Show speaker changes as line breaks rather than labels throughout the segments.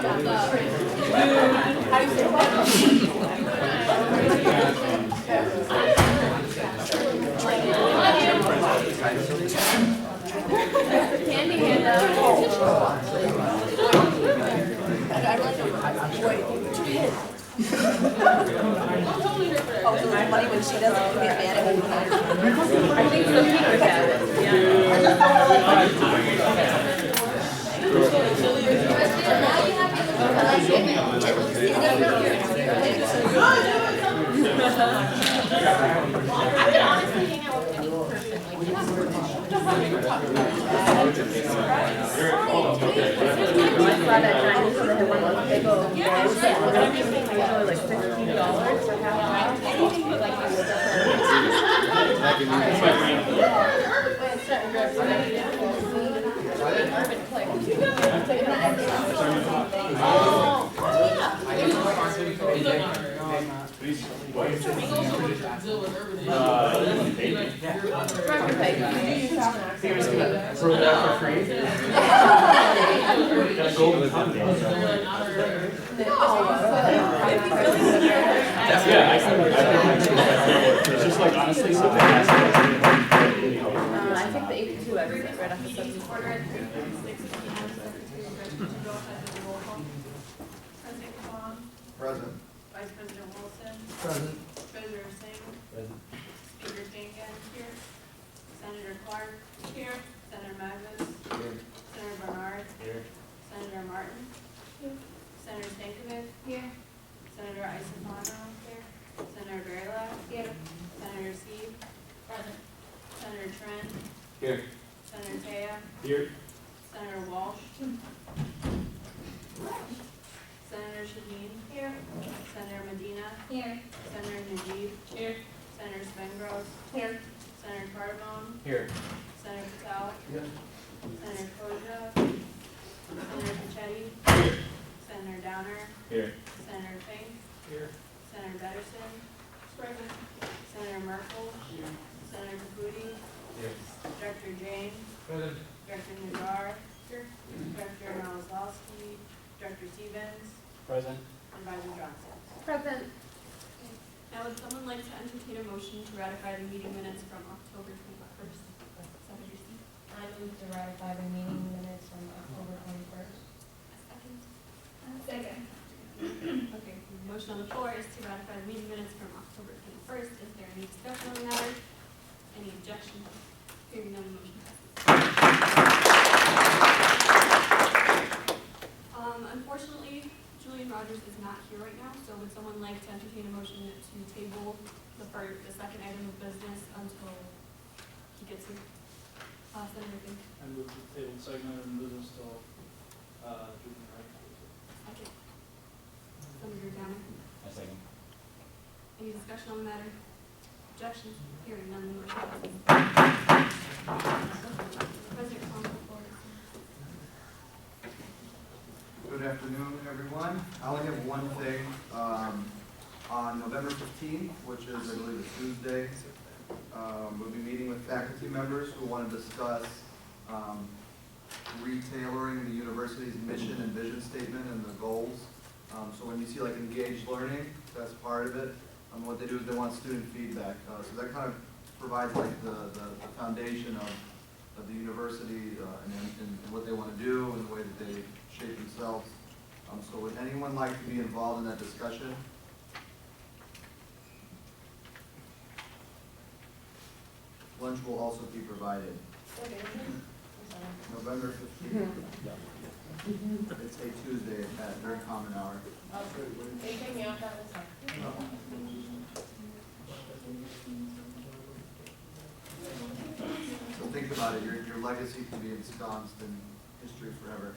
Candy handout.
Oh, so it's funny when she doesn't get mad at me.
I think some people have it.
For that for free? Got a golden cup. Yeah, I think it's just like honestly something that's
I think the 82 everything right off the 74.
President Kwong,
Present.
Vice President Wilson,
Present.
Treasurer Singh, Speaker Jenkins here, Senator Clark here, Senator Magnus,
Here.
Senator Bernard,
Here.
Senator Martin, Senator Stankovic here, Senator Isapano here, Senator Graylock here, Senator Seed, present, Senator Trent,
Here.
Senator Taya,
Here.
Senator Walsh, Senator Shaheen here, Senator Medina here, Senator Najib here, Senator Svengross here, Senator Cardamone,
Here.
Senator Patel,
Yes.
Senator Khoja, Senator Pachetti, Senator Downer,
Here.
Senator Fink,
Here.
Senator Pedersen, Senator Merkel, Senator Caputi,
Here.
Director James,
Present.
Director Nagar, Director Malazowski, Director Stevens,
Present.
Advisor Johnson.
Present.
Now, would someone like to entertain a motion to ratify the meeting minutes from October 21st? Senator C.
I move to ratify the meeting minutes from October 21st.
A second.
Second.
Okay, the motion on the floor is to ratify the meeting minutes from October 21st. Is there any discussion on the matter? Any objection? Hearing none, the motion passes. Unfortunately, Julian Rogers is not here right now, so would someone like to entertain a motion to table the second item of business until he gets here? Senator Fink.
I move to the table segment and business till, Julian Wright.
Second. Senator Downer.
I second.
Any discussion on the matter? Objections? Hearing none, the motion passes. President Kwong, the floor is
Good afternoon, everyone. I only have one thing. On November 15th, which is, I believe, a Tuesday, we'll be meeting with faculty members who want to discuss retailoring the university's mission and vision statement and the goals. So when you see like engaged learning, that's part of it. What they do is they want student feedback. So that kind of provides like the foundation of the university and what they want to do and the way that they shape themselves. So would anyone like to be involved in that discussion? Lunch will also be provided. November 15th. It's a Tuesday during common hour. So think about it, your legacy can be ensconced in history forever.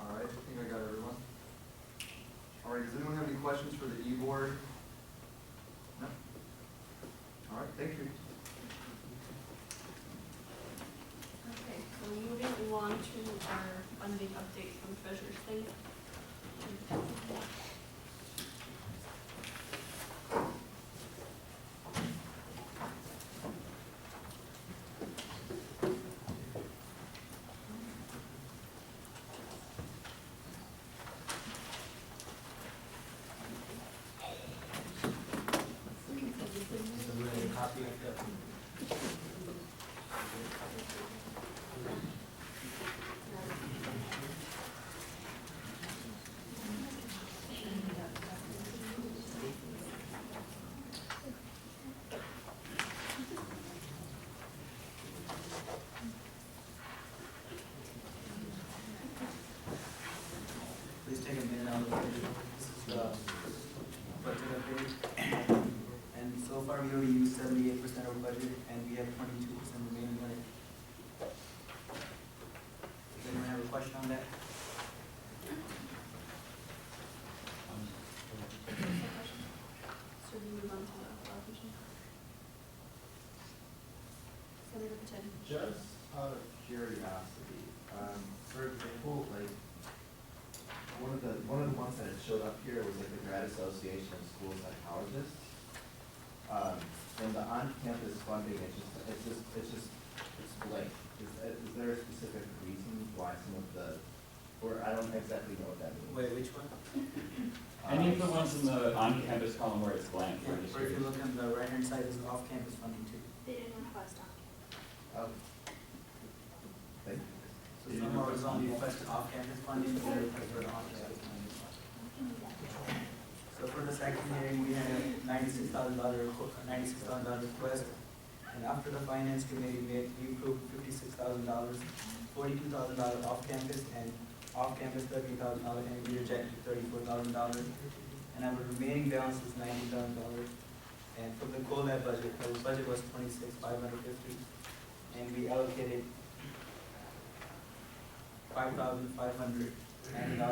All right, I think I got everyone. questions for the e-board? No? All right, thank you.
Okay, so moving along to our funding update from Treasurer's State.
Copy of the.
Please take a minute out of the video. This is the budget update. And so far, we already used 78% of budget, and we have 22% remaining money. Does anyone have a question on that?
So we move on to the allocation. Senator Patel.
Just out of curiosity, for example, like, one of the ones that had showed up here was like the Grad Association of School Psychologists. And the on-campus funding, it's blank. Is there a specific reason why some of the, or I don't exactly know what that means.
Wait, which one?
Any of the ones in the on-campus column where it's blank?
Yeah, or if you look on the right-hand side, is off-campus funding too.
They didn't request on.
Oh. Thank you.
So some are only requested off-campus funding, they're requested on-campus funding. So for the second hearing, we had a $96,000 request, and after the finance committee met, we approved $56,000, $42,000 off-campus, and off-campus $30,000, and we rejected $34,000. And our remaining balance is $90,000. And for the COLAB budget, our budget was $26,550, and we allocated $5,590, and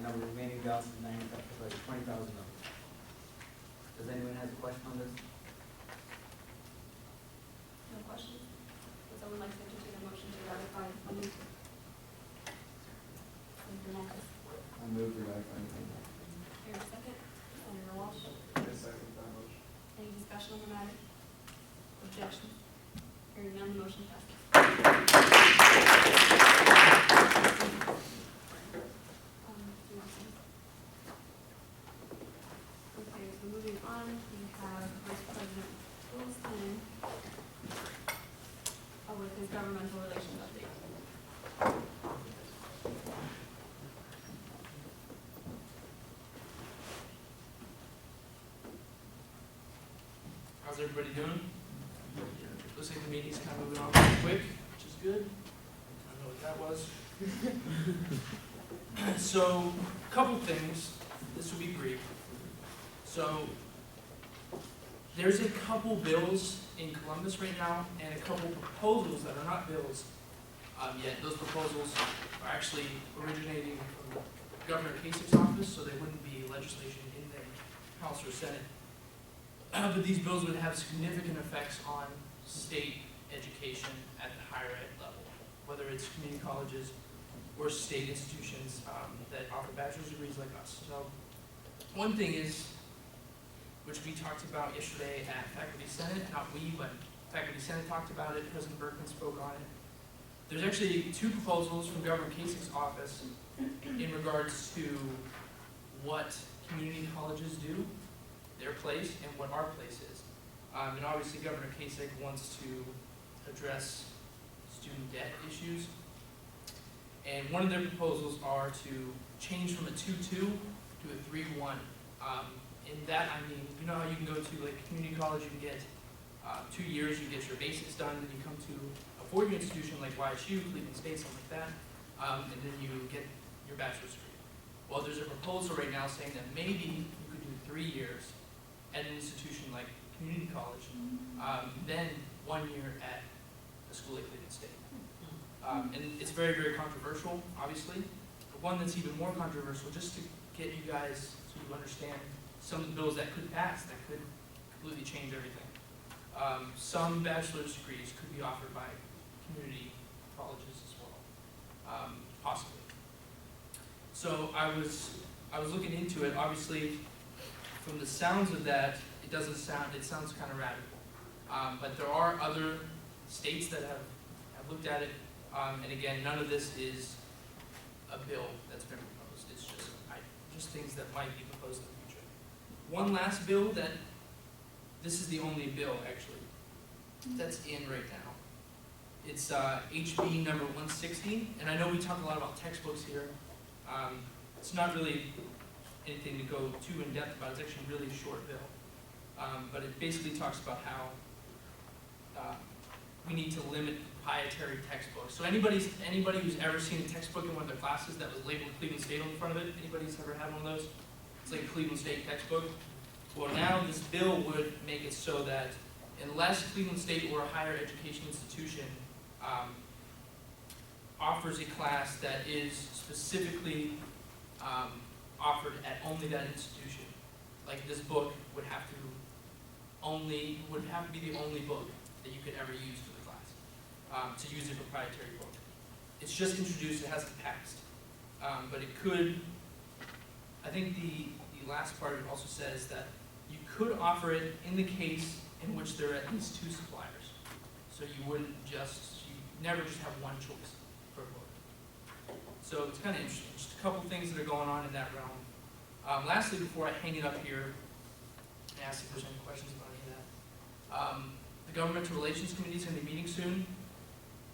our remaining balance is $20,000. Does anyone have a question on this?
No questions? Would someone like to entertain a motion to ratify the funding? Senator Marcus.
I move to ratify the funding.
Here, second. Senator Walsh.
I second that motion.
Any discussion on the matter? Objection? Hearing none, the motion passes. Okay, so moving on, we have Vice President Wilson with his governmental relations update.
How's everybody doing? Looks like the meeting's kind of moving on pretty quick, which is good. I don't know what that was. So, couple things. This will be brief. So, there's a couple bills in Columbus right now, and a couple proposals that are not bills yet. Those proposals are actually originating from Governor Kasich's office, so they wouldn't be legislation in the House or Senate. But these bills would have significant effects on state education at the higher ed level, whether it's community colleges or state institutions that offer bachelor's degrees like us. So one thing is, which we talked about yesterday at Faculty Senate, not we, but Faculty Senate talked about it, President Berkman spoke on it. There's actually two proposals from Governor Kasich's office in regards to what community colleges do, their place, and what our place is. And obviously Governor Kasich wants to address student debt issues. And one of their proposals are to change from a 2-2 to a 3-1. In that, I mean, you know how you can go to like community college, you can get 2 years, you get your basics done, then you come to a 4-year institution like YSU, Cleveland State, something like that, and then you get your bachelor's degree. Well, there's a proposal right now saying that maybe you could do 3 years at an institution like community college, then 1 year at a school like Cleveland State. And it's very, very controversial, obviously. But one that's even more controversial, just to get you guys to understand some of the bills that could pass, that could completely change everything. Some bachelor's degrees could be offered by community colleges as well, possibly. So I was looking into it. Obviously, from the sounds of that, it sounds kind of radical. But there are other states that have looked at it, and again, none of this is a bill that's been proposed. It's just things that might be proposed in the future. One last bill this is the only bill actually that's in right now. It's HB number 160, and I know we talk a lot about textbooks here. It's not really anything to go too in depth about. It's actually really a short bill, but it basically talks about how we need to limit proprietary textbooks. So anybody who's ever seen a textbook in one of their classes that was labeled Cleveland State on the front of it, anybody's ever had one of those? It's like a Cleveland State textbook. Well, now this bill would make it so that unless Cleveland State or a higher education institution offers a class that is specifically offered at only that institution, like this book would have to be the only book that you could ever use for the class, to use a proprietary book. It's just introduced, it hasn't passed. But it could, I think the last part also says that you could offer it in the case in which there are at least 2 suppliers. So you never just have one choice for a book. So it's kind of interesting. Just a couple things that are going on in that realm. Lastly, before I hang it up here and ask if there's any questions about any of that, the Governmental Relations Committee is going to be meeting soon.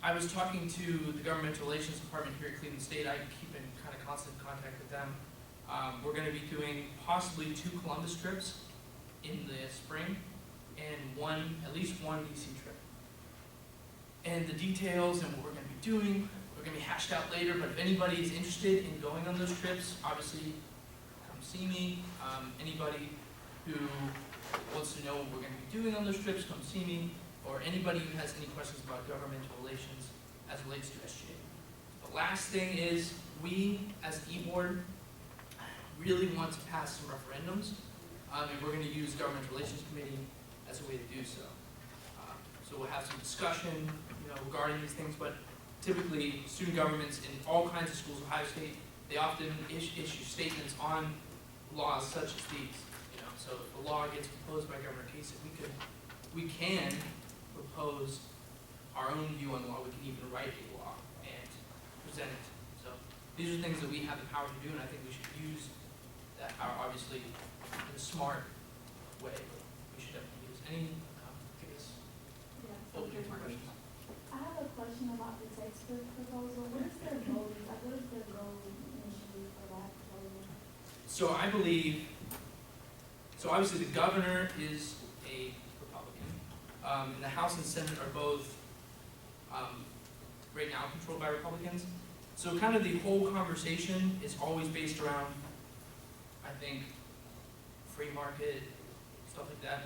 I was talking to the Governmental Relations Department here at Cleveland State. I keep in kind of constant contact with them. We're going to be doing possibly 2 Columbus trips in the spring and at least one DC trip. And the details and what we're going to be doing, we're going to be hashed out later, but if anybody is interested in going on those trips, obviously come see me. Anybody who wants to know what we're going to be doing on those trips, come see me. Or anybody who has any questions about governmental relations as relates to SGA. The last thing is, we as the E-Board really want to pass some referendums, and we're going to use Government Relations Committee as a way to do so. So we'll have some discussion, regarding these things, but typically student governments in all kinds of schools, Ohio State, they often issue statements on laws such as these. So if a law gets proposed by Governor Kasich, we can propose our own view on the law. We can even write a law and present it. So these are things that we have the power to do, and I think we should use that power, obviously, in a smart way. But we should definitely use any. Questions.
I have a question about the textbook proposal. What is their goal? What is their goal initially for that proposal?
So I believe, obviously the governor is a Republican, and the House and Senate are both right now controlled by Republicans. So kind of the whole conversation is always based around, I think, free market, stuff like that.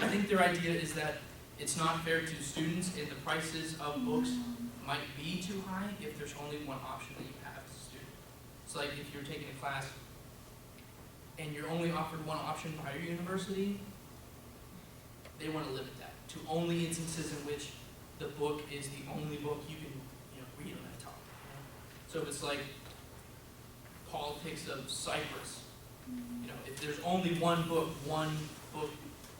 I think their idea is that it's not fair to students, and the prices of books might be too high if there's only one option that you have as a student. It's like if you're taking a class and you're only offered one option by your university, they want to limit that to only instances in which the book is the only book you can read on that topic. So if it's like Politics of Cyprus, if there's only one book,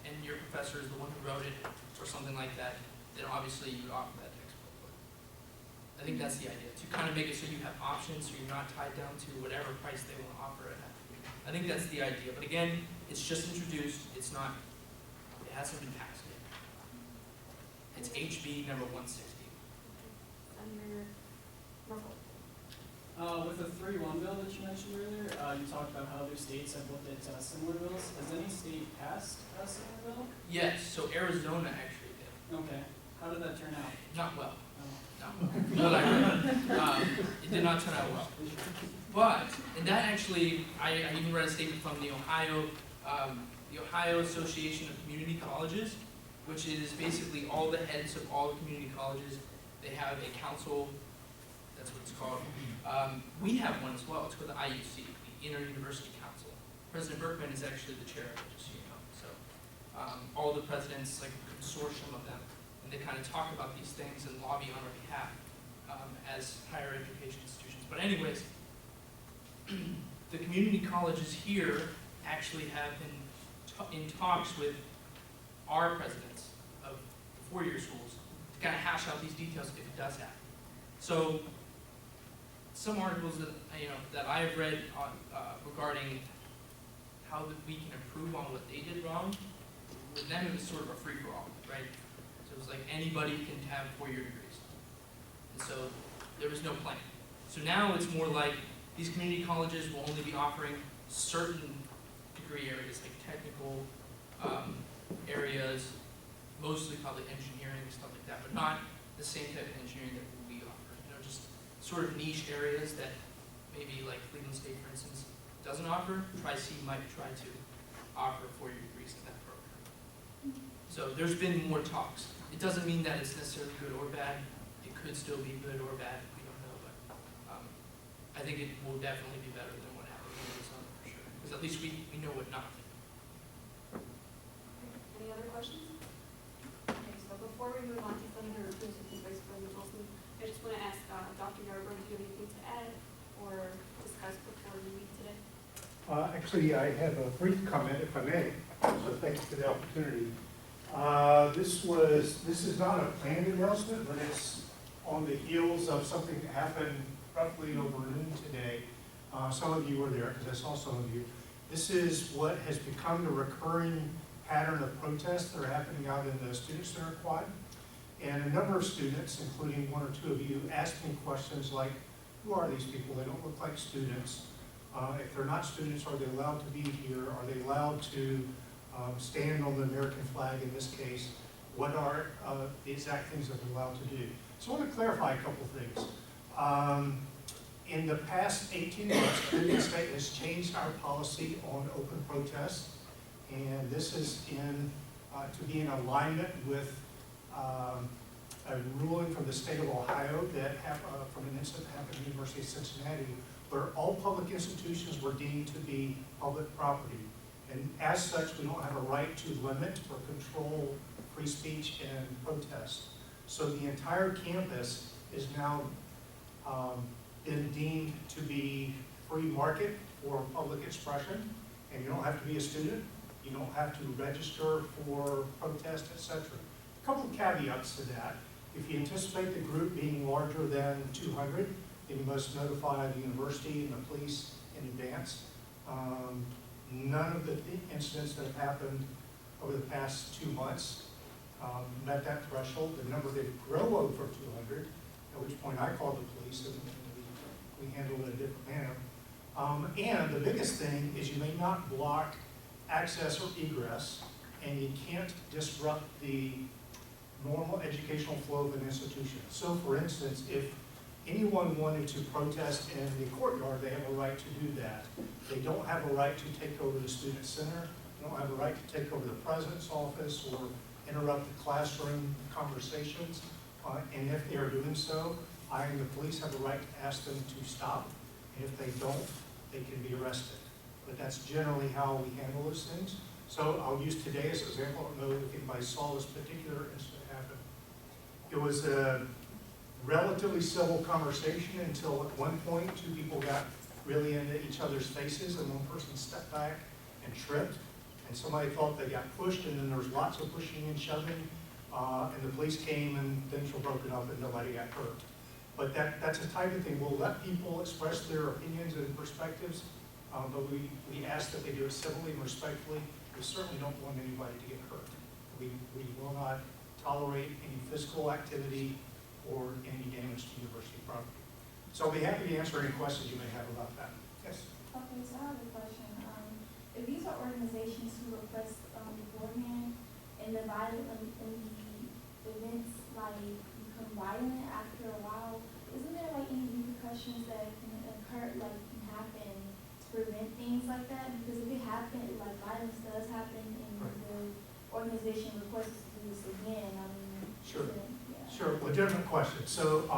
and your professor is the one who wrote it, or something like that, then obviously you would offer that textbook. I think that's the idea, to kind of make it so you have options, so you're not tied down to whatever price they want to offer it at. I think that's the idea, but again, it's just introduced, it hasn't been passed yet. It's HB number 160.
Senator Merkel.
With the 3-1 bill that you mentioned earlier, you talked about how other states have looked at similar bills. Has any state passed a similar bill?
Yes, so Arizona actually did.
Okay. How did that turn out?
Not well.
Oh.
No. What I heard. It did not turn out well. But, and that actually, I even read a statement from the Ohio Association of Community Colleges, which is basically all the heads of all the community colleges. They have a council, that's what it's called. We have one as well. It's called the IUC, the Inter-University Council. President Berkman is actually the chair of it, just so you know. So all the presidents, like a consortium of them, and they kind of talk about these things and lobby on our behalf as higher education institutions. But anyways, the community colleges here actually have been in talks with our presidents of the four-year schools to kind of hash out these details if it does happen. So some articles that that I have read on, regarding how that we can improve on what they did wrong, with them it was sort of a free-for-all, right? So it was like anybody can have four-year degrees. And so there was no plan. So now it's more like these community colleges will only be offering certain degree areas, like technical areas, mostly probably engineering, stuff like that, but not the same type of engineering that we offer. Just sort of niche areas that maybe like Cleveland State, for instance, doesn't offer. Tri-C might try to offer four-year degrees in that program. So there's been more talks. It doesn't mean that it's necessarily good or bad. It could still be good or bad. We don't know, but I think it will definitely be better than what happened in Arizona for sure. Because at least we know what not to do.
Any other questions? Okay, so before we move on to Senator Cruz and Vice President Wilson, I just want to ask Dr. Yarbrough, do you have anything to add or discuss before we meet today?
Actually, I have a brief comment, if I may, so thank you for the opportunity. This is not a planned announcement, but it's on the heels of something that happened roughly over noon today. Some of you were there, because I saw some of you. This is what has become the recurring pattern of protests that are happening out in the Student Center Quad. And a number of students, including one or two of you, asked me questions like, who are these people? They don't look like students. If they're not students, are they allowed to be here? Are they allowed to stand on the American flag in this case? What are the exact things that they're allowed to do? So I want to clarify a couple things. In the past 18 months, Cleveland State has changed our policy on open protests, and this is to be in alignment with a ruling from the state of Ohio that from an incident that happened at the University of Cincinnati, where all public institutions were deemed to be public property. And as such, we don't have a right to limit or control free speech and protest. So the entire campus is now been deemed to be free market for public expression, and you don't have to be a student, you don't have to register for protest, etc. A couple of caveats to that. If you anticipate the group being larger than 200, then you must notify the university and the police in advance. None of the incidents that have happened over the past 2 months met that threshold. The number did grow over 200, at which point I called the police and we handled it in a different manner. And the biggest thing is you may not block access or egress, and you can't disrupt the normal educational flow of an institution. So for instance, if anyone wanted to protest in the courtyard, they have a right to do that. They don't have a right to take over the student center. They don't have a right to take over the president's office or interrupt the classroom conversations. And if they are doing so, I and the police have a right to ask them to stop. And if they don't, they can be arrested. But that's generally how we handle those things. So I'll use today as an example. I don't know if anybody saw this particular incident happen. It was a relatively civil conversation until at one point 2 people got really into each other's faces and one person stepped back and tripped, and somebody thought they got pushed, and then there was lots of pushing and shoving, and the police came and things were broken up and nobody got hurt. But that's a type of thing. We'll let people express their opinions and perspectives, but we ask that they do it civilly and respectfully. We certainly don't want anybody to get hurt. We will not tolerate any physical activity or any damage to university property. So I'll be happy to answer any questions you may have about that. Yes?
Okay, so I have a question. If these are organizations who request beforehand and the events like become violent after a while, isn't there like any repercussions that can occur, like can happen to prevent things like that? Because if it happens, like violence does happen and the organization requests to do this again, I mean,
Sure.
yeah.
Sure, legitimate question. So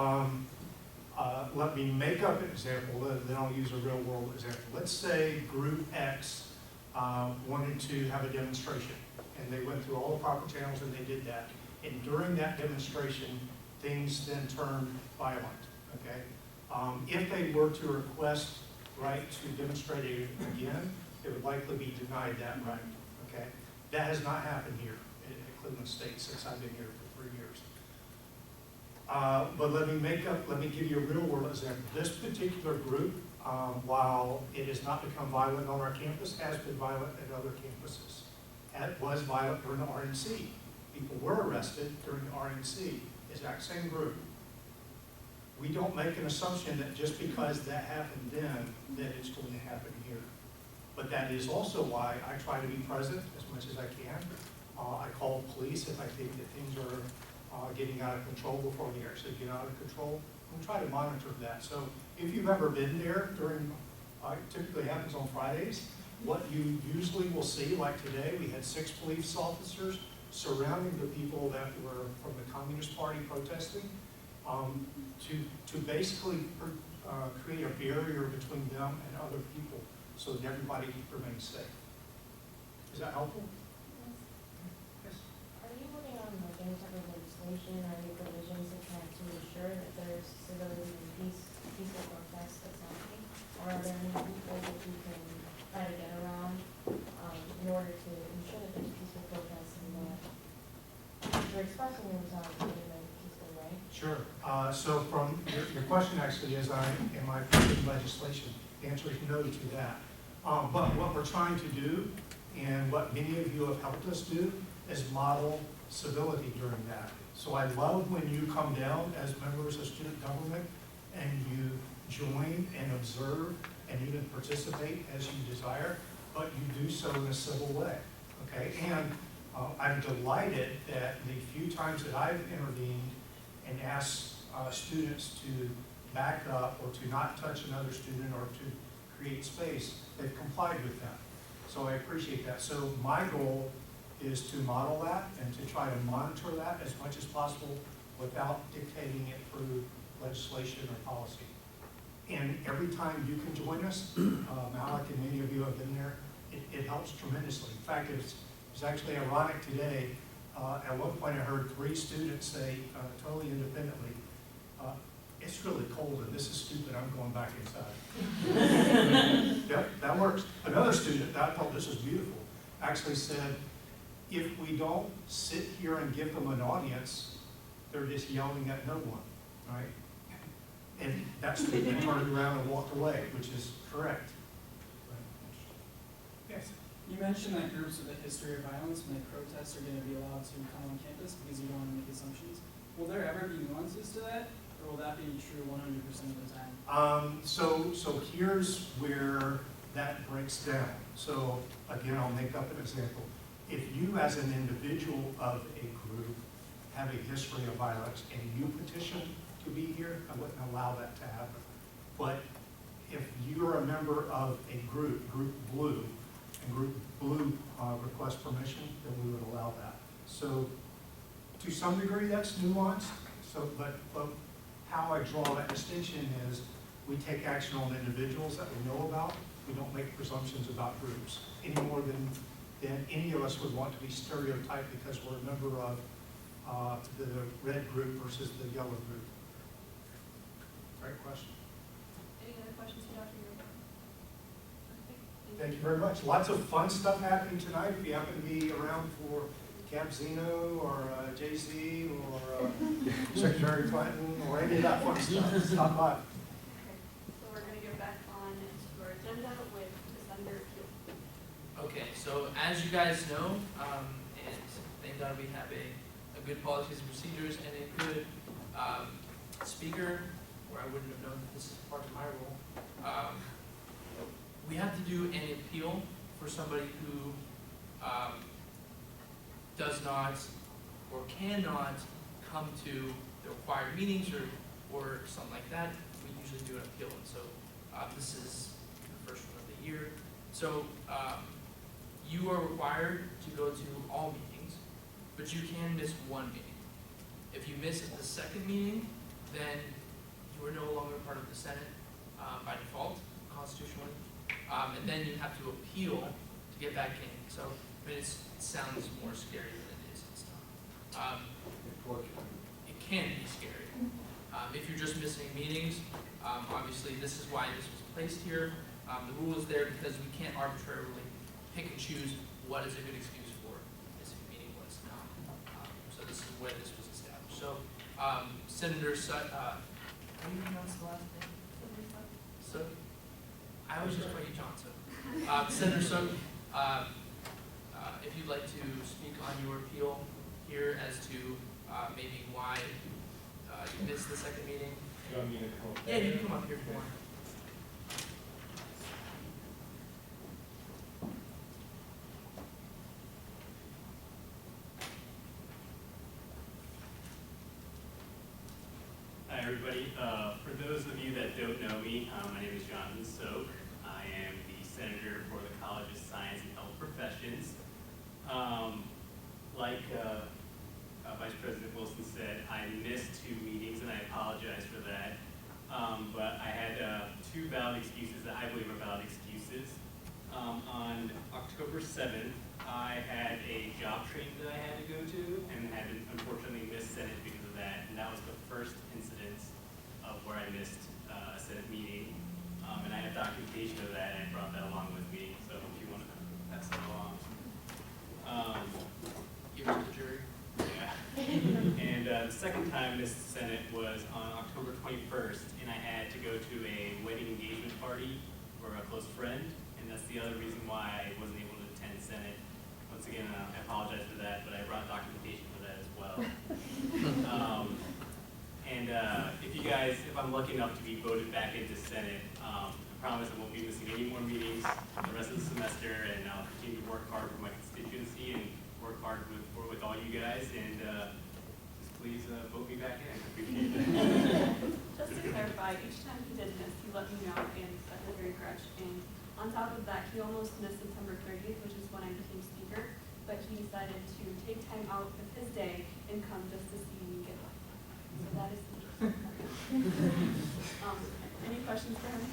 let me make up an example, then I'll use a real world example. Let's say group X wanted to have a demonstration. And they went through all the proper channels and they did that. And during that demonstration, things then turned violent, okay? If they were to request right to demonstrate it again, they would likely be denied that right, okay? That has not happened here at Cleveland State since I've been here for 3 years. But let me give you a real world example. This particular group, while it has not become violent on our campus, has been violent at other campuses. It was violent during the RNC. People were arrested during the RNC, exact same group. We don't make an assumption that just because that happened then, that it's going to happen here. But that is also why I try to be present as much as I can. I call police if I think that things are getting out of control before they actually get out of control. And try to monitor that. So if you've ever been there during, typically happens on Fridays, what you usually will see, like today, we had 6 police officers surrounding the people that were from the Communist Party protesting, to basically create a barrier between them and other people so that everybody remains safe. Is that helpful? Yes.
Are you working on like any type of legislation or any provisions to try to ensure that there's civility and peaceful protests that's happening? Or are there any loopholes that you can try to get around in order to ensure that there's peaceful protests and that you're expressing yourself in a peaceful way?
Sure. So from your question actually is, am I putting legislation? The answer is no to that. But what we're trying to do, and what many of you have helped us do, is model civility during that. So I love when you come down as members of student government and you join and observe and even participate as you desire, but you do so in a civil way, okay? And I'm delighted that the few times that I've intervened and asked students to back up or to not touch another student or to create space, they've complied with that. So I appreciate that. So my goal is to model that and to try to monitor that as much as possible without dictating it through legislation or policy. And every time you can join us, Malik and many of you have been there, it helps tremendously. In fact, it's actually ironic today. At one point I heard 3 students say, totally independently, it's really cold and this is stupid, I'm going back inside. Yep, that works. Another student, that I thought this was beautiful, actually said, if we don't sit here and give them an audience, they're just yelling at no one, right? And that student turned around and walked away, which is correct. Yes?
You mentioned that groups with a history of violence and like protests are going to be allowed to come on campus because you don't want to make assumptions. Will there ever be nuances to that, or will that be true 100% of the time?
So here's where that breaks down. So again, I'll make up an example. If you as an individual of a group have a history of violence and you petition to be here, I wouldn't allow that to happen. But if you're a member of a group, Group Blue, and Group Blue requests permission, then we would allow that. So to some degree that's nuanced, but how I draw that distinction is we take action on individuals that we know about. We don't make presumptions about groups any more than any of us would want to be stereotyped because we're a member of the red group versus the yellow group. Great question.
Any other questions for Dr. Yoder?
Thank you very much. Lots of fun stuff happening tonight. If you happen to be around for Camp Zeno or JC or Secretary Clinton or any of that fun stuff, stop by.
Okay, so we're gonna get back on to our agenda with this under appeal.
Okay, so as you guys know, and thank God we have a good policies and procedures and a good speaker, or I wouldn't have known that this is part of my role. We have to do an appeal for somebody who does not or cannot come to the required meetings or something like that. We usually do an appeal, and so this is the first one of the year. So you are required to go to all meetings, but you can miss one meeting. If you miss the second meeting, then you are no longer part of the Senate by default, constitutionally. And then you have to appeal to get back in. So, I mean, it sounds more scary than it is. It's not. It can be scary. If you're just missing meetings, obviously this is why this was placed here. The rule is there because we can't arbitrarily pick and choose what is a good excuse for missing a meeting, what's not. So this is where this was established. So Senator how do you pronounce the last name? So I always just call you Johnson. Senator Suk, if you'd like to speak on your appeal here as to maybe why you missed the second meeting.
You want me to come up?
Yeah, you can come up here if you want.
Hi, everybody. For those of you that don't know me, my name is Jonathan Soak. I am the senator for the College of Science and Health Professions. Like Vice President Wilson said, I missed 2 meetings, and I apologize for that. But I had 2 valid excuses that I believe are valid excuses. On October 7th, I had a job training that I had to go to, and had unfortunately missed Senate because of that. And that was the first incidence of where I missed a Senate meeting. And I have documentation of that, and I brought that along with me. So if you want to pass that along.
Give it to the jury.
Yeah. And the second time I missed the Senate was on October 21st, and I had to go to a wedding engagement party for a close friend, and that's the other reason why I wasn't able to attend Senate. Once again, I apologize for that, but I brought documentation for that as well. If I'm lucky enough to be voted back into Senate, I promise I won't be missing any more meetings the rest of the semester, and I'll continue to work hard for my constituency and work hard with all you guys, and just please vote me back in. I appreciate that.
Just to clarify, each time he did miss, he let me know and set the very correct. And on top of that, he almost missed September 30th, which is when I became speaker, but he decided to take time out of his day and come just to see me get one. So that is any questions for him?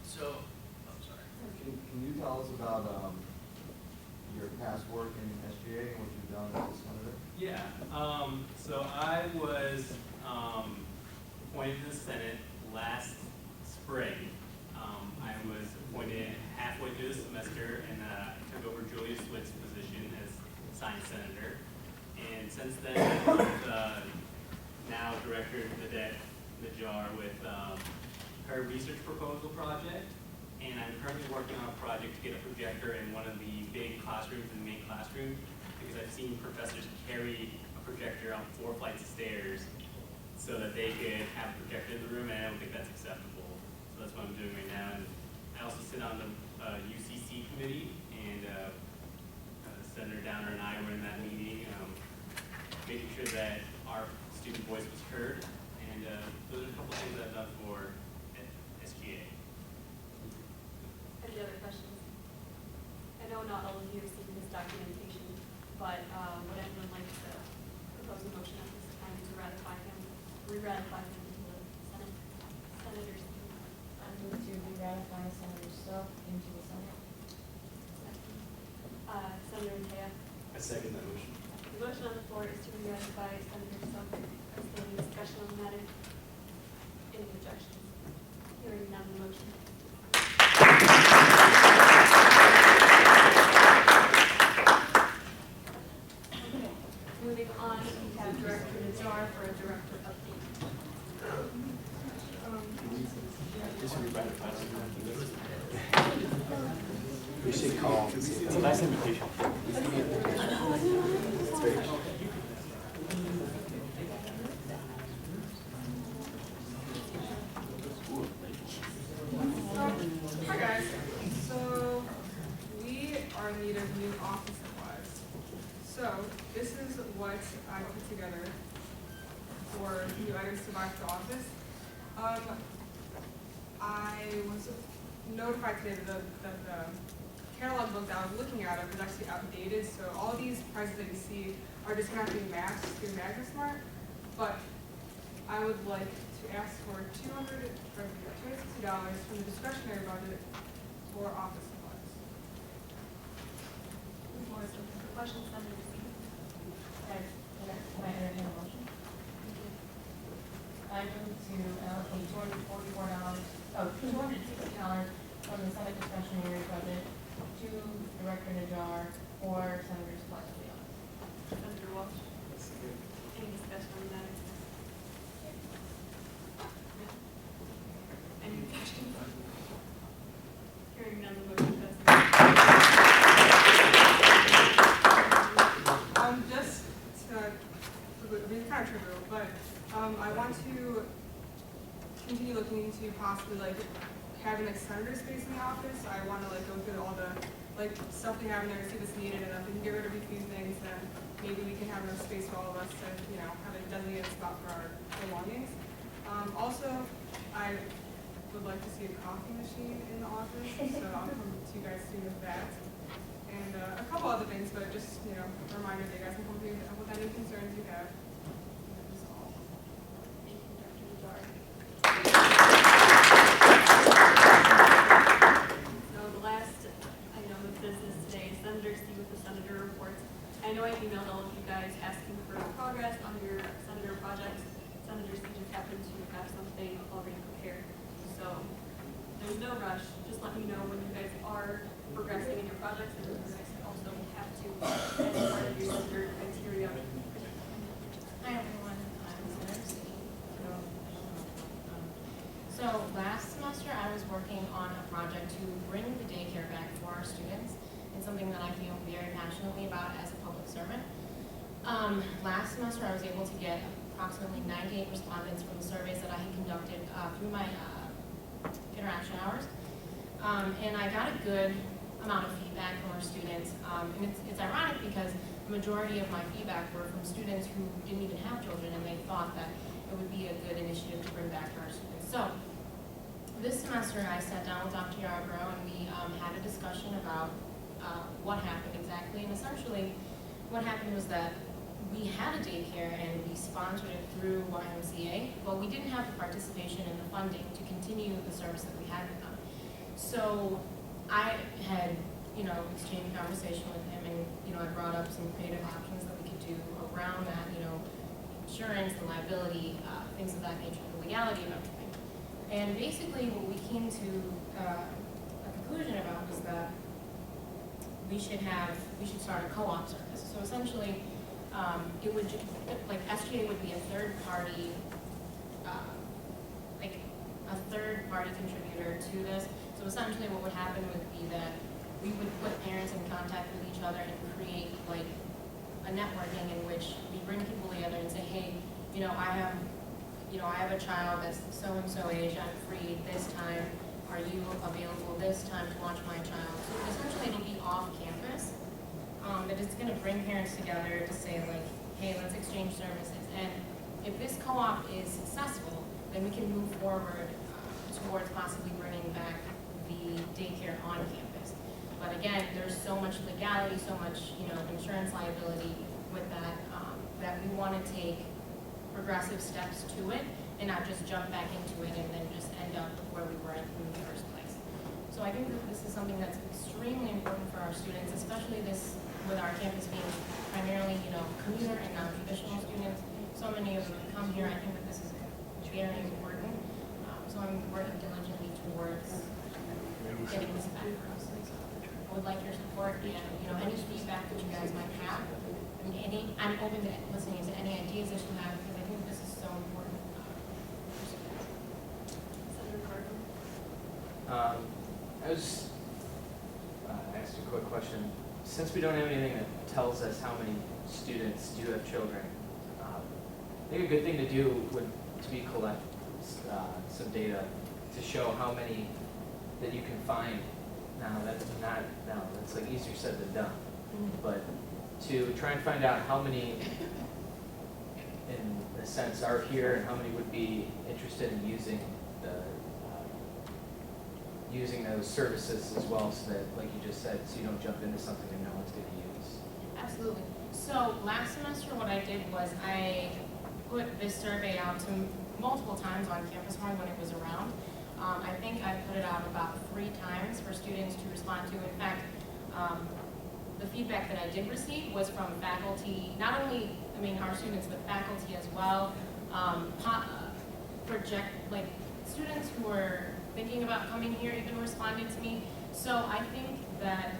So, I'm sorry.
Can you tell us about your past work in SGA and what you've done as a senator?
Yeah, so I was appointed to the Senate last spring. I was appointed halfway through the semester, and took over Julia Switt's position as science senator. And since then, I'm now director Nadette Najjar with her research proposal project. And I'm currently working on a project to get a projector in one of the big classrooms in the main classroom, because I've seen professors carry a projector up 4 flights of stairs so that they could have a projector in the room, and I don't think that's acceptable. So that's what I'm doing right now. And I also sit on the UCC committee, and Senator Downer and I were in that meeting, making sure that our student voice was heard. And those are a couple things that I've done for SGA.
Any other questions? I know not all of you have seen this documentation, but would anyone like to propose a motion at this time to ratify him, re-ratify him into the Senate? Senators.
I move to re-ratify Senator Silk into the Senate.
Senator Taya.
I second that motion.
The motion on the floor is to re-ratify Senator Silk. Is there any discussion on the matter? Any objections? Hearing none, the motion. Okay. Moving on, we have Director Najjar for a director update.
We should call. It's a nice invitation.
Hi guys, so we are in need of new office supplies. So this is what I put together for new items to buy for the office. I was notified today that the catalog book that I was looking at was actually outdated, so all these prices that you see are just going to have to be matched through MagnaSmart, but I would like to ask for $260 from the discretionary budget for office supplies.
questions, Senator Stevens?
Can I entertain a motion? I move to allocate $260 from the Senate discretionary budget to Director Najjar for Senator Supplies to the office.
Senator Walsh? Any discussion on that? Any questions? Hearing none, the motion passes.
Just to, it's kind of trivial, but I want to continue looking into possibly like having like senator space in the office. I want to like go through all the like stuff they have in there to see what's needed, and if we can get rid of a few things, then maybe we can have enough space for all of us to, you know, have a designated spot for our belongings. Also, I would like to see a coffee machine in the office, so I'll come to you guys soon with that. And a couple other things, but just, you know, a reminder that you guys can come to me with any concerns you have. That's all.
Thank you, Dr. Najjar. So the last item of business today is Senator Steve with the Senator Reports. I know I emailed all of you guys asking for progress on your Senator projects. Senator Steve just happened to have something already prepared. So there's no rush. Just let me know when you guys are progressing in your projects, and you guys also have to, as part of your Senator criteria.
Hi everyone, I'm Senator Steve. So last semester I was working on a project to bring the daycare back for our students. It's something that I feel very passionately about as a public servant. Last semester I was able to get approximately 98 respondents from the surveys that I had conducted through my interaction hours. And I got a good amount of feedback from our students. And it's ironic because the majority of my feedback were from students who didn't even have children, and they thought that it would be a good initiative to bring back to our students. So this semester I sat down with Dr. Yarbrough and we had a discussion about what happened exactly. And essentially what happened was that we had a daycare and we sponsored it through YMCA, but we didn't have the participation in the funding to continue the service that we had with them. So I had, exchanged conversation with him, and, I brought up some creative options that we could do around that, insurance, the liability, things of that nature, the legality of everything. And basically what we came to a conclusion about was that we should start a co-op service. So essentially, it would, SGA would be a third party contributor to this. So essentially what would happen would be that we would put parents in contact with each other and create a networking in which we bring people together and say, hey, I have a child that's so-and-so age, I'm free this time, are you available this time to watch my child? So essentially it'll be off campus, but it's gonna bring parents together to say hey, let's exchange services. And if this co-op is successful, then we can move forward towards possibly bringing back the daycare on campus. But again, there's so much legality, so much, insurance liability with that, that we want to take progressive steps to it and not just jump back into it and then just end up where we were in the first place. So I think that this is something that's extremely important for our students, especially this with our campus being primarily, commuter and non-traditional students. So many of them come here. I think that this is very important. So I'm working diligently towards getting this back for us. So I would like your support and any feedback that you guys might have. I'm open to listening to any ideas that you have because I think this is so important.
Senator Cardin?
I was asked a quick question. Since we don't have anything that tells us how many students do have children, I think a good thing to do would be collect some data to show how many that you can find. That's easier said than done. But to try and find out how many, in a sense, are here and how many would be interested in using using those services as well, so that, like you just said, so you don't jump into something that no one's going to use.
Absolutely. So last semester what I did was I put this survey out to multiple times on Campus Horn when it was around. I think I put it out about 3 times for students to respond to. In fact, the the feedback that I did receive was from faculty, not only, I mean, our students, but faculty as well. Like students who were thinking about coming here even responded to me. So I think that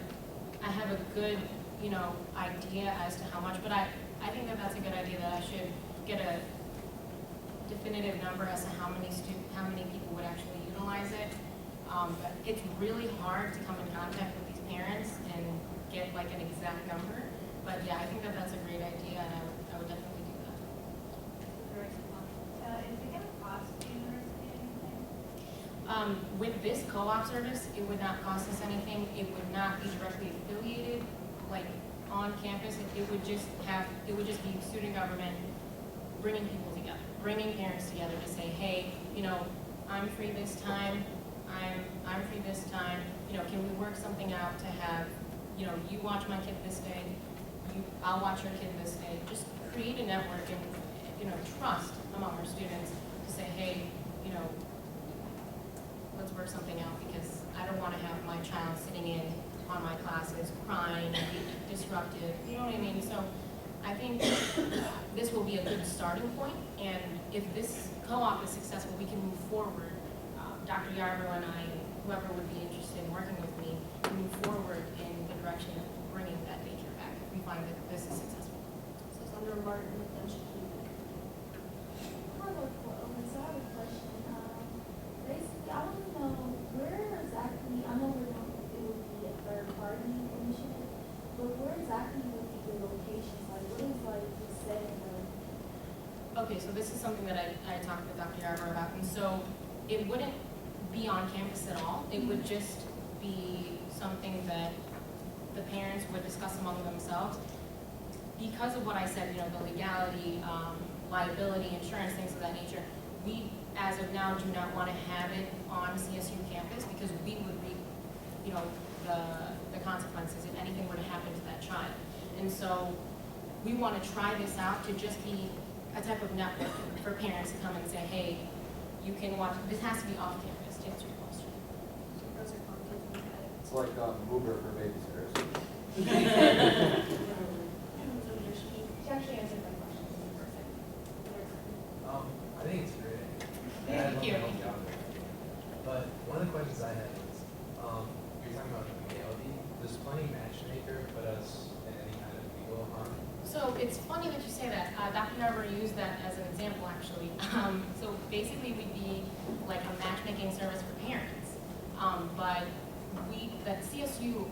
I have a good, you know, idea as to how much, but I think that that's a good idea, that I should get a definitive number as to how many people would actually utilize it. But it's really hard to come in contact with these parents and get like an exact number. But yeah, I think that that's a great idea, and I would definitely do that.
Is it gonna cost the university anything?
With this co-op service, it would not cost us anything. It would not be directly affiliated, like on campus. It would just be student government bringing people together, bringing parents together to say, hey, you know, I'm free this time. I'm free this time. You know, can we work something out to have, you know, you watch my kid this day, I'll watch your kid this day. Just create a network and, you know, trust among our students to say, hey, you know, let's work something out, because I don't want to have my child sitting in on my classes crying and be disruptive. You know what I mean? So I think this will be a good starting point, and if this co-op is successful, we can move forward. Dr. Yarbrough and I, and whoever would be interested in working with me, can move forward in the direction of bringing that daycare back if we find that this is successful.
So it's under Martin and Shaheen.
I have a question. Basically, I want to know where exactly, I know it would be a third party initiative, but where exactly would be the locations? Like, what is like the setting of?
Okay, so this is something that I talked with Dr. Yarbrough about, and so it wouldn't be on campus at all. It would just be something that the parents would discuss among themselves. Because of what I said, you know, the legality, liability, insurance, things of that nature, we, as of now, do not want to have it on CSU campus, because we would reap, you know, the consequences if anything were to happen to that child. And so we want to try this out to just be a type of network for parents to come and say, hey, you can watch, this has to be off campus, to answer your question.
It's like Uber for babysitters.
She actually answered my question.
I think it's great.
Thank you.
But one of the questions I had was, you're talking about legality. Does playing matchmaker put us in any kind of legal harm?
So it's funny that you say that. Dr. Yarbrough used that as an example, actually. So basically, we'd be like a matchmaking service for parents, but that CSU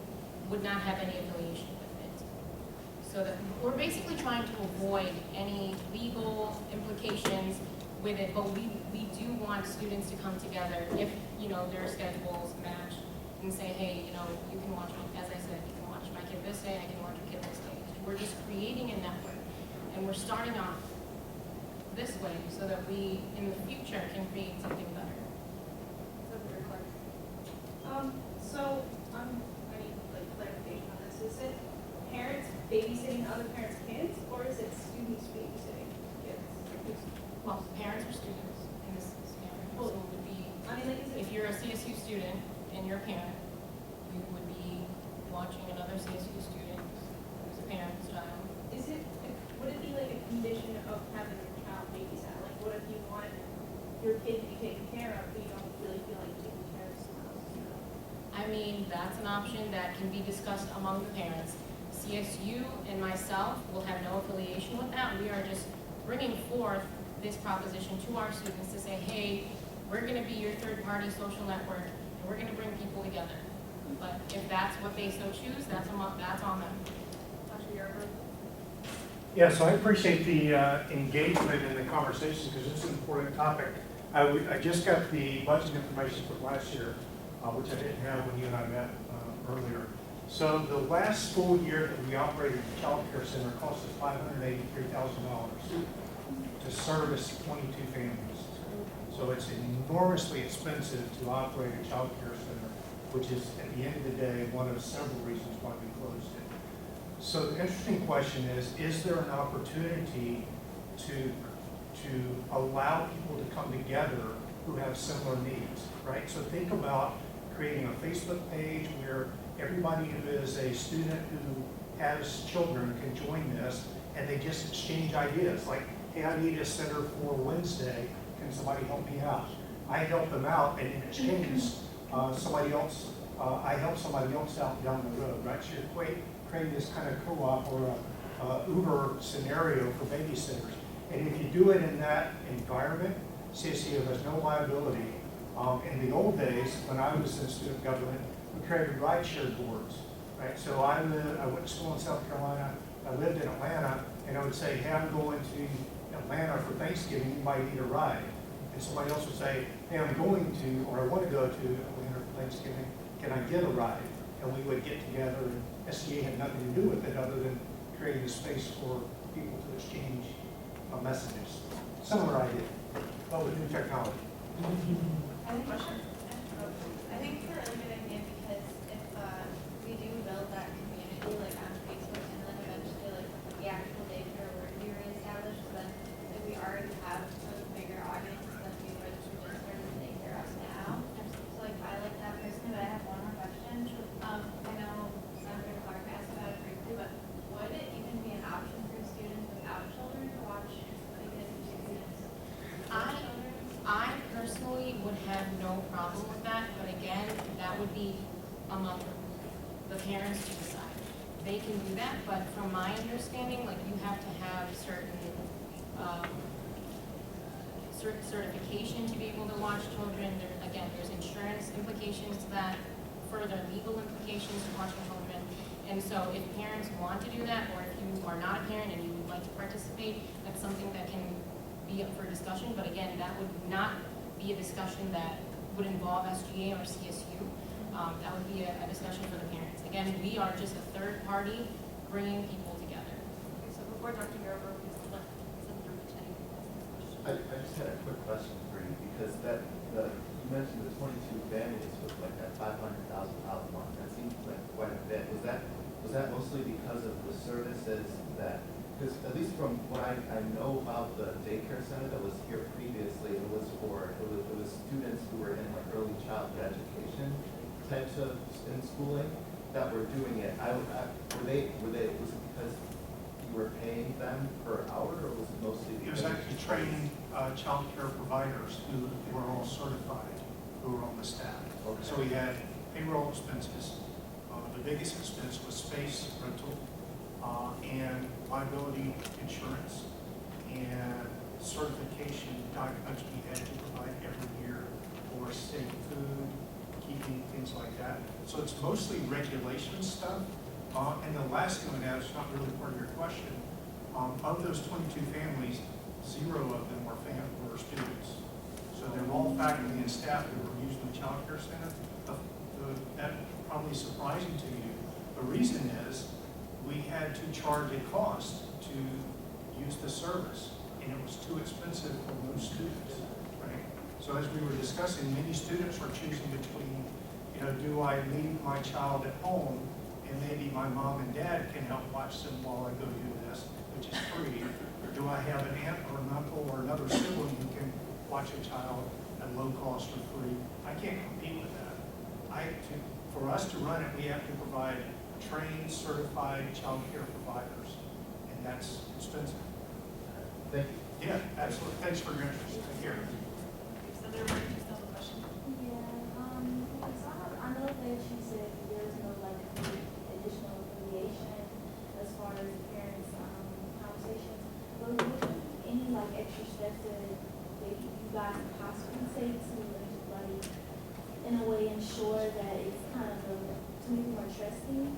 would not have any affiliation with it. So that we're basically trying to avoid any legal implications with it, but we do want students to come together if, you know, their schedules match and say, hey, you know, you can watch my, as I said, you can watch my kid this day, I can watch your kid this day. We're just creating a network, and we're starting off this way so that we, in the future, can create something better.
So I need like clarification on this. Is it parents babysitting other parents' kids, or is it students babysitting kids?
Well, parents or students in this scenario. So it would be,
I mean, like, is it?
if you're a CSU student and you're a parent, you would be watching another CSU student who's a parent's child.
Is it? Would it be like a condition of having your child babysat? Like, what if you want your kid to be taken care of, but you don't really feel like taking care of someone else's child?
I mean, that's an option that can be discussed among the parents. CSU and myself will have no affiliation with that. We are just bringing forth this proposition to our students to say, hey, we're going to be your third-party social network, and we're going to bring people together. But if that's what they so choose, that's on them.
Dr. Yarbrough?
Yeah, so I appreciate the engagement in the conversation, because it's an important topic. I just got the budget information from last year, which I didn't have when you and I met earlier. So the last school year that we operated the child care center cost us $583,000 to service 22 families. So it's enormously expensive to operate a child care center, which is, at the end of the day, one of several reasons why we closed it. So the interesting question is there an opportunity to allow people to come together who have similar needs, right? So think about creating a Facebook page where everybody who is a student who has children can join this, and they just exchange ideas, like, hey, I need a center for Wednesday, can somebody help me out? I help them out, and in exchange, I help somebody else out down the road, right? So you're creating this kind of co-op or a Uber scenario for babysitters. And if you do it in that environment, CSU has no liability. In the old days, when I was in student government, we created ride-share boards, right? So I went to school in South Carolina, I lived in Atlanta, and I would say, hey, I'm going to Atlanta for Thanksgiving, you might need a ride. And somebody else would say, hey, I'm going to, or I want to go to Atlanta for Thanksgiving, can I get a ride? And we would get together, and SCA had nothing to do with it other than creating a space for people to exchange messages. Similar idea, but with new technology.
I think it's a really good idea because if we do build that community like on Facebook and then eventually like the actual daycare were to be reestablished, so then if we already have a bigger audience than we would just start the daycare up now. So like I like that personally, but I have one more question. I know Senator Clark asked about it briefly, but would it even be an option for students without children to watch like students?
I personally would have no problem with that, but again, that would be among the parents to decide. They can do that, but from my understanding, like you have to have certain certification to be able to watch children. Again, there's insurance implications to that, further legal implications to watching children. And so if parents want to do that, or if you are not a parent and you would like to participate, that's something that can be up for discussion, but again, that would not be a discussion that would involve SGA or CSU. That would be a discussion for the parents. Again, we are just a third party bringing people together.
Okay, so before Dr. Garber, please let Senator Matei ask this question.
I just had a quick question for you, because you mentioned the 22 families with like that $500,000 a month. That seems like quite a bit. Was that mostly because of the services that, because at least from what I know about the daycare center that was here previously, it was students who were in like early childhood education types of in schooling that were doing it. Was it because you were paying them per hour, or was it mostly?
It was actually training child care providers who were all certified, who were on the staff.
Okay.
So we had payroll expenses. The biggest expense was space rental and liability insurance and certification documents we had to provide every year for safe food, keeping things like that. So it's mostly regulation stuff. And the last thing I would add, it's not really part of your question, of those 22 families, 0 of them were students. So they're all faculty and staff that were using the child care center. That's probably surprising to you. The reason is we had to charge a cost to use the service, and it was too expensive for most students, right? So as we were discussing, many students were choosing between, do I leave my child at home and maybe my mom and dad can help watch them while I go do this, which is free, or do I have an aunt or an uncle or another sibling who can watch a child at low cost or free? I can't compete with that. For us to run it, we have to provide trained, certified child care providers, and that's expensive.
Thank you.
Yeah, absolutely. Thanks for your interest. Take care.
Senator Martin, you still have a question?
Yeah, so I know that you said there's no like additional affiliation as far as the parents' conversations, but would there be any like extra steps that you guys could possibly take to like in a way ensure that it's kind of to make it more trusting?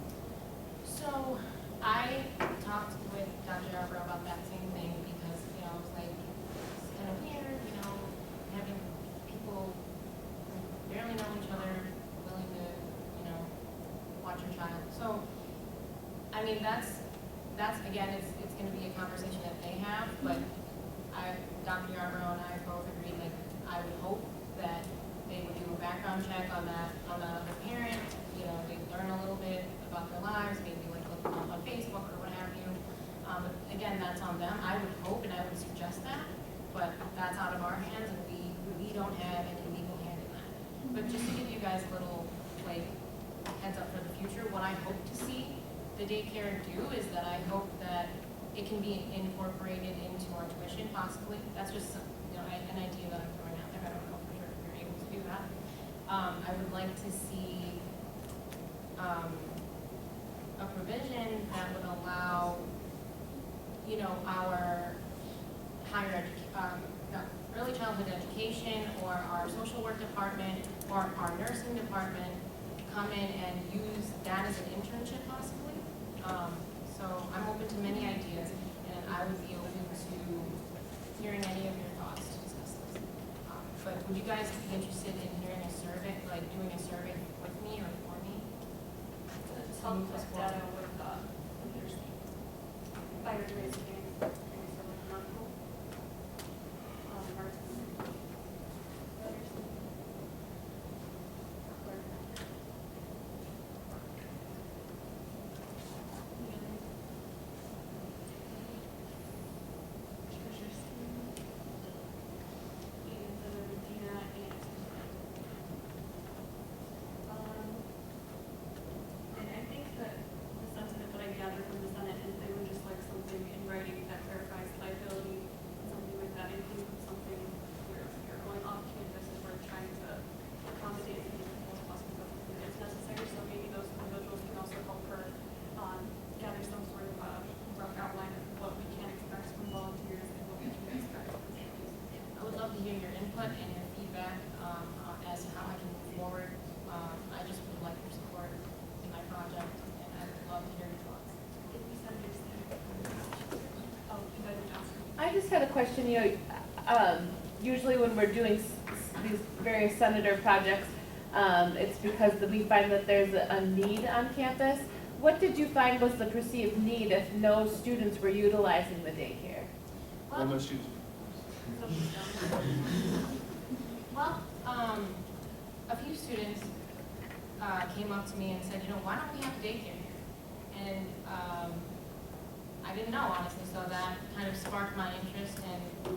So I talked with Dr. Yarbrough about that same thing because, I was like, it's kind of weird, having people who barely know each other willing to, watch your child. So, I mean, that's again, it's going to be a conversation that they have, but Dr. Yarbrough and I both agreed, like, I would hope that they would do a background check on that other parent, they learn a little bit about their lives, maybe like look them up on Facebook or what have you. But again, that's on them. I would hope and I would suggest that, but that's out of our hands and we don't have any legal hand in that. But just to give you guys a little like heads up for the future, what I hope to see the daycare do is that I hope that it can be incorporated into our tuition possibly. That's just some, you know, an idea that I'm throwing out there. I don't know for sure if you're able to do that. I would like to see a provision that would allow, you know, our early childhood education or our social work department or our nursing department come in and use that as an internship possibly. So I'm open to many ideas, and I would be open to hearing any of your thoughts to discuss this. But would you guys be interested in hearing a survey, like doing a survey with me or for me?
Help collect data with, computers. By your grades,
and your feedback as to how I can move forward. I just would like your support in my project, and I would love to hear your thoughts.
I just had a question, you know, usually when we're doing these various senator projects, it's because we find that there's a need on campus. What did you find was the perceived need if no students were utilizing the daycare?
Well, a few students came up to me and said, you know, why don't we have daycare here? And I didn't know, honestly, so that kind of sparked my interest and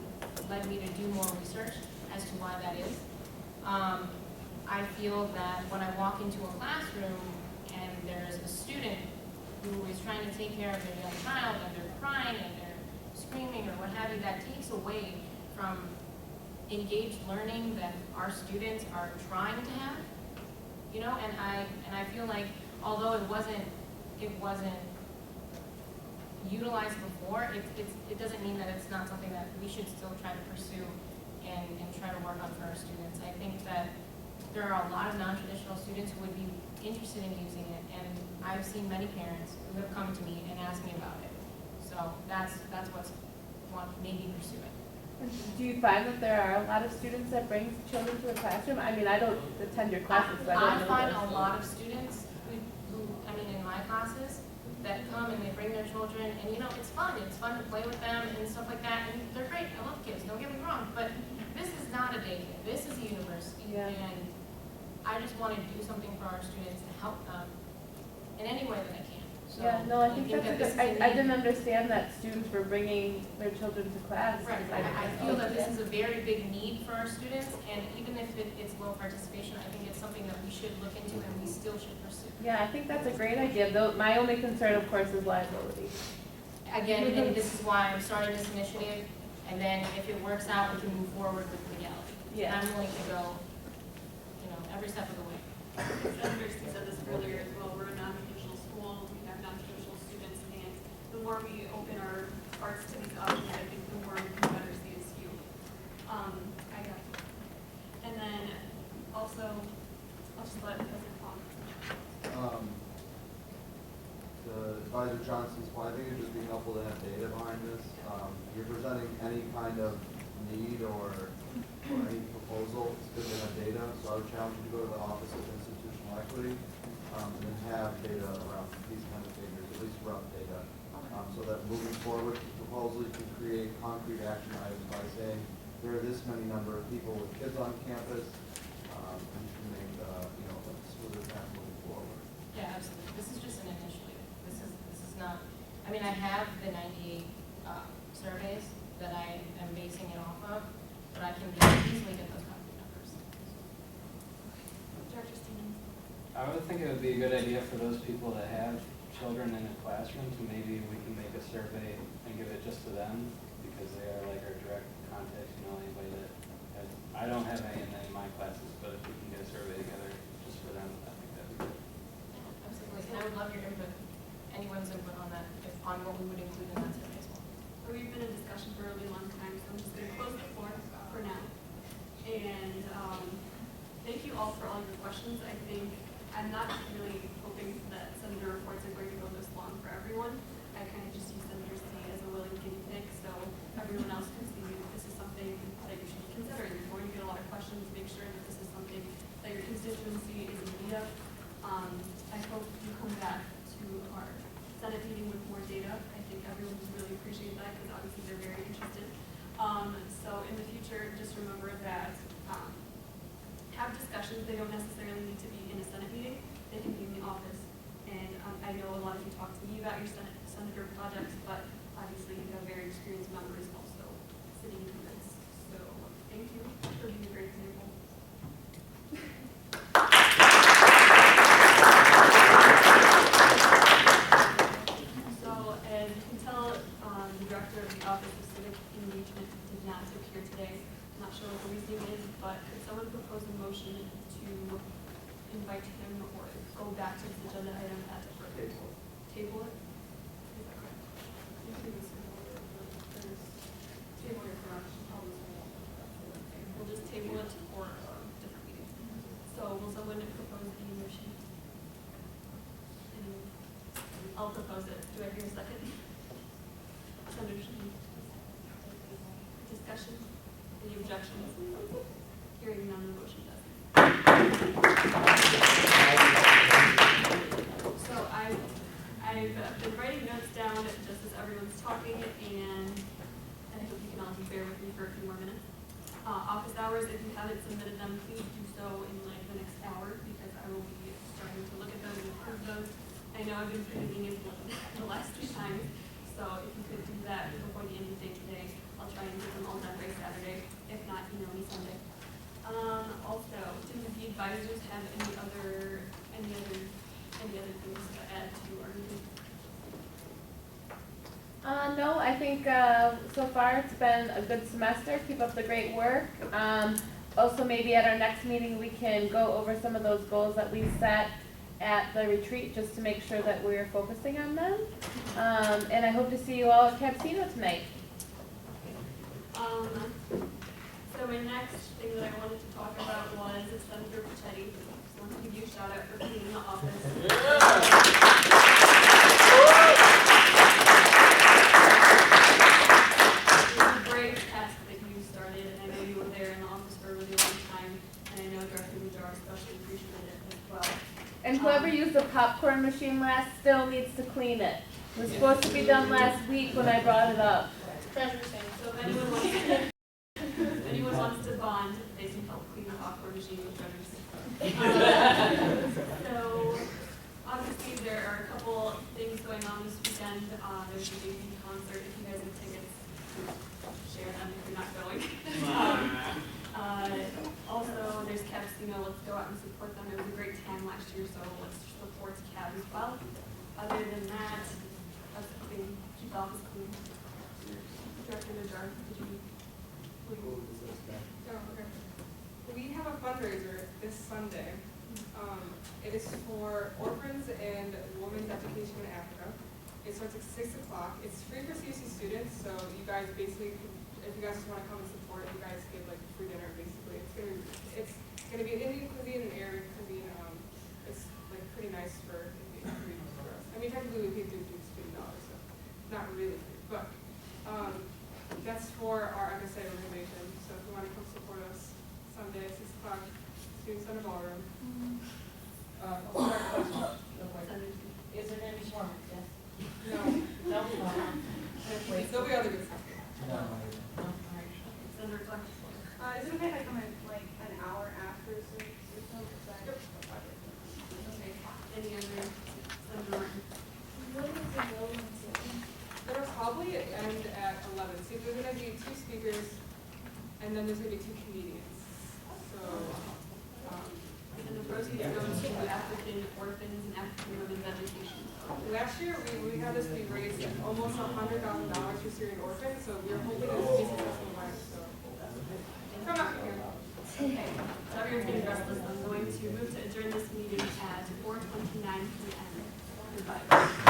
led me to do more research as to why that is. I feel that when I walk into a classroom and there's a student who is trying to take care of their young child and they're crying and they're screaming or what have you, that takes away from engaged learning that our students are trying to have, you know, and I feel like although it wasn't utilized before, it doesn't mean that it's not something that we should still try to pursue and try to work on for our students. I think that there are a lot of non-traditional students who would be interested in using it, and I've seen many parents who have come to me and asked me about it. So that's what's made me pursue it.
Do you find that there are a lot of students that bring children to the classroom? I mean, I don't attend your classes, so I don't know.
I find a lot of students who, I mean, in my classes, that come and they bring their children, and you know, it's fun to play with them and stuff like that, and they're great, I love kids, don't get me wrong, but this is not a daycare, this is a university, and I just want to do something for our students to help them in any way that I can. So
Yeah, no, I think that's a
this
good,
is a
I
need.
didn't understand that students were bringing their children to class.
Right, I feel that this is a very big need for our students, and even if it's low participation, I think it's something that we should look into and we still should pursue.
Yeah, I think that's a great idea, though my only concern, of course, is liability.
Again, and this is why I'm starting this initiative, and then if it works out, we can move forward with legality.
Yeah.
And I'm willing to go, you know, every step of the way.
John Christie said this earlier as well, we're a non-traditional school, we have non-traditional students, and the more we open our hearts to these options, I think the more we can better CSU. I got you. And then also, I'll just let President Fong.
The Advisor Johnson's point, I think it'd just be helpful to have data behind this. You're presenting any kind of need or any proposal, it's good to have data, so I would challenge you to go to the Office of Institutional Equity, and have data around these kind of figures, at least rough data, so that moving forward with the proposal, you can create concrete action items by saying, there are this many number of people with kids on campus, and you can make, you know, a smoother path moving forward.
Yeah, absolutely. This is just an initiative. This is not, I mean, I have the 98 surveys that I am basing it off of, but I can easily get those concrete numbers.
Dr. Stevens.
I would think it would be a good idea for those people that have children in a classroom, so maybe we can make a survey and give it just to them, because they are like our direct contacts, you know, anybody that has, I don't have any in any of my classes, but if we can get a survey together just for them, I think that'd be good.
Absolutely, and I would love your input, anyone's input on that, if, on what we would include in that survey as well.
So we've been in discussion for a really long time, so I'm just gonna close the floor for now. And, thank you all for all your questions. I think, I'm not really hoping that Senator reports are going to go this long for everyone. I kind of just use Senator C as a willing guinea pig, so everyone else can see that this is something that you should consider. You're going to get a lot of questions, make sure that this is something that your constituency is in need of. I hope you come back to our Senate meeting with more data. I think everyone would really appreciate that, because obviously they're very interested. So in the future, just remember that have discussions. They don't necessarily need to be in a Senate meeting. They can be in the office. And I know a lot of you talk to me about your senator projects, but obviously you have very experienced members also sitting in this. So thank you for being a great example. So as you can tell, the director of the Office of Civic Engagement did not appear today. I'm not sure what the reason is, but could someone propose a motion to invite him or go back to this agenda item at the table? Table it? Is that correct? Table your correct. We'll just table it for a different meeting. So will someone propose the motion? I'll propose it. Do I hear a second? Senator Shaheen. Discussion? Any objections? Hearing none, the motion does. So I've been writing notes down just as everyone's talking, and I hope you can all bear with me for a few more minutes. Office hours, if you haven't submitted them, please do so in like the next hour, because I will be starting to look at those and approve those. I know I've been pretty lenient the last 2 times, so if you could do that before the end of the day today, I'll try and get them all done by Saturday. If not, email me Sunday. Also, do the advisors have any other things to add to our meeting?
No, I think so far it's been a good semester. Keep up the great work. Also, maybe at our next meeting we can go over some of those goals that we set at the retreat, just to make sure that we're focusing on them. And I hope to see you all at Capsino tonight.
So my next thing that I wanted to talk about was Senator Pachetti. So I want to give you a shout out for being in the office. It was a brave task that you started, and I know you were there in the office for a really long time, and I know Director Mujar especially appreciated it as well.
And whoever used the popcorn machine last still needs to clean it. It was supposed to be done last week when I brought it up.
So if anyone wants to bond, they can help clean the popcorn machine with treasures. So obviously there are a couple things going on this weekend. There's a JV concert. If you guys have tickets, share them if you're not going. Also, there's Capsino. Let's go out and support them. It was a great time last year, so let's support Cab as well. Other than that, that's the thing. Keep the office clean. Director Mujar, did you?
Oh, okay. We have a fundraiser this Sunday. It is for orphans and women's education in Africa. It starts at 6 o'clock. It's free for CSU students, so you guys basically, if you guys just want to come and support, you guys get like free dinner basically. It's gonna be an Indian cuisine and Arabic cuisine. It's like pretty nice for us. I mean, technically we paid $50, so not really free, but that's for our MSA organization. So if you want to come support us Sunday at 6 o'clock, Student Center Ballroom.
Is there going to be shawarma? Yes.
No.
No?
There'll be other good stuff.
Senator Clark.
Is it okay if I come in like an hour after so
Okay. Any other? Senator Martin.
It'll probably end at 11. See, there's going to be 2 speakers, and then there's going to be 2 comedians. So,
And the proceeds go to African orphans and African women's education. So
last year, we had this, we raised almost $100,000 for Syrian orphans, so we were hoping this would be successful last, so. Come up here.
Okay, so everyone's getting restless. I'm going to move to adjourn this meeting at 4:29 p.m. Goodbye.